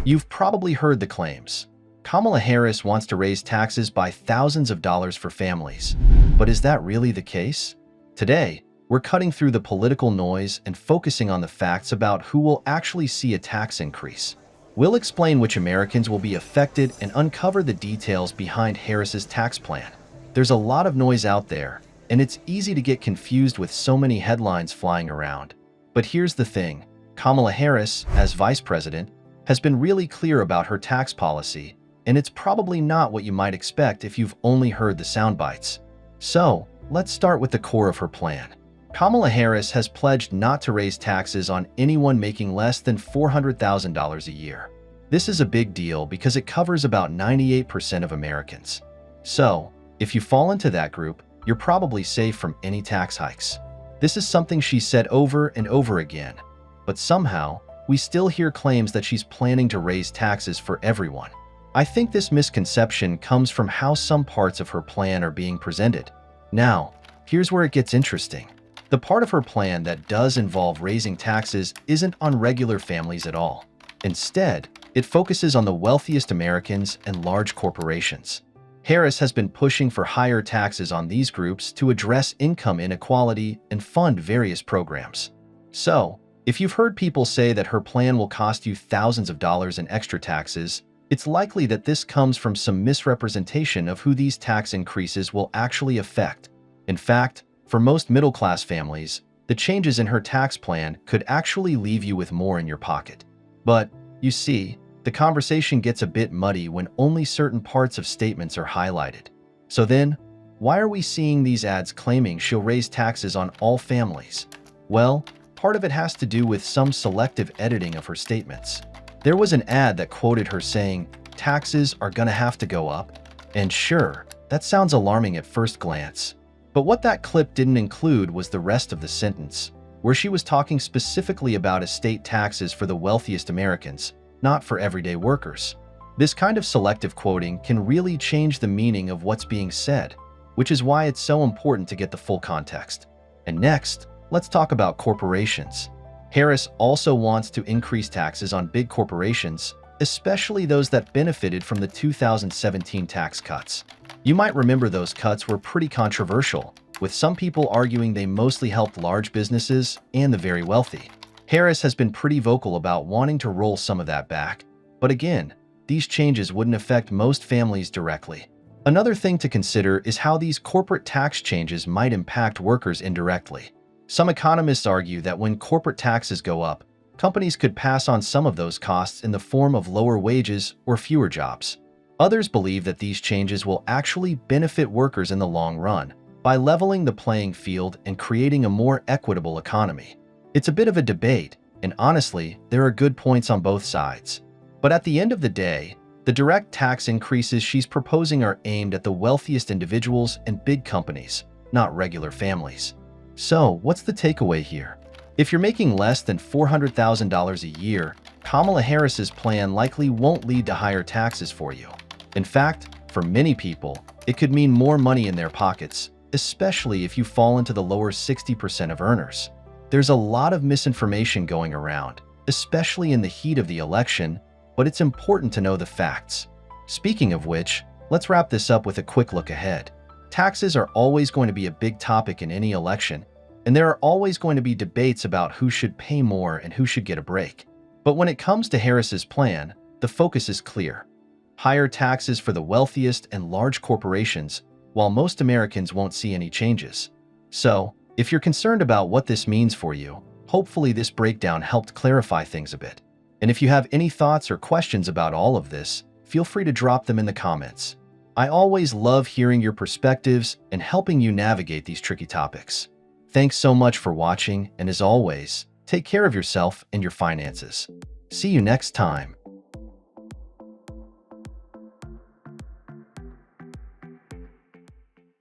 You've probably heard the claims. Kamala Harris wants to raise taxes by thousands of dollars for families. But is that really the case? Today, we're cutting through the political noise and focusing on the facts about who will actually see a tax increase. We'll explain which Americans will be affected and uncover the details behind Harris's tax plan. There's a lot of noise out there, and it's easy to get confused with so many headlines flying around. But here's the thing. Kamala Harris, as vice president, has been really clear about her tax policy, and it's probably not what you might expect if you've only heard the sound bites. So, let's start with the core of her plan. Kamala Harris has pledged not to raise taxes on anyone making less than $400,000 a year. This is a big deal because it covers about 98% of Americans. So, if you fall into that group, you're probably safe from any tax hikes. This is something she said over and over again, but somehow, we still hear claims that she's planning to raise taxes for everyone. I think this misconception comes from how some parts of her plan are being presented. Now, here's where it gets interesting. The part of her plan that does involve raising taxes isn't on regular families at all. Instead, it focuses on the wealthiest Americans and large corporations. Harris has been pushing for higher taxes on these groups to address income inequality and fund various programs. So, if you've heard people say that her plan will cost you thousands of dollars in extra taxes, it's likely that this comes from some misrepresentation of who these tax increases will actually affect. In fact, for most middle-class families, the changes in her tax plan could actually leave you with more in your pocket. But, you see, the conversation gets a bit muddy when only certain parts of statements are highlighted. So then, why are we seeing these ads claiming she'll raise taxes on all families? Well, part of it has to do with some selective editing of her statements. There was an ad that quoted her saying, "Taxes are gonna have to go up." And sure, that sounds alarming at first glance. But what that clip didn't include was the rest of the sentence, where she was talking specifically about estate taxes for the wealthiest Americans, not for everyday workers. This kind of selective quoting can really change the meaning of what's being said, which is why it's so important to get the full context. And next, let's talk about corporations. Harris also wants to increase taxes on big corporations, especially those that benefited from the 2017 tax cuts. You might remember those cuts were pretty controversial, with some people arguing they mostly helped large businesses and the very wealthy. Harris has been pretty vocal about wanting to roll some of that back, but again, these changes wouldn't affect most families directly. Another thing to consider is how these corporate tax changes might impact workers indirectly. Some economists argue that when corporate taxes go up, companies could pass on some of those costs in the form of lower wages or fewer jobs. Others believe that these changes will actually benefit workers in the long run by leveling the playing field and creating a more equitable economy. It's a bit of a debate, and honestly, there are good points on both sides. But at the end of the day, the direct tax increases she's proposing are aimed at the wealthiest individuals and big companies, not regular families. So, what's the takeaway here? If you're making less than $400,000 a year, Kamala Harris's plan likely won't lead to higher taxes for you. In fact, for many people, it could mean more money in their pockets, especially if you fall into the lower 60% of earners. There's a lot of misinformation going around, especially in the heat of the election, but it's important to know the facts. Speaking of which, let's wrap this up with a quick look ahead. Taxes are always going to be a big topic in any election, and there are always going to be debates about who should pay more and who should get a break. But when it comes to Harris's plan, the focus is clear. Higher taxes for the wealthiest and large corporations, while most Americans won't see any changes. So, if you're concerned about what this means for you, hopefully this breakdown helped clarify things a bit. And if you have any thoughts or questions about all of this, feel free to drop them in the comments. I always love hearing your perspectives and helping you navigate these tricky topics. Thanks so much for watching, and as always, take care of yourself and your finances. See you next time.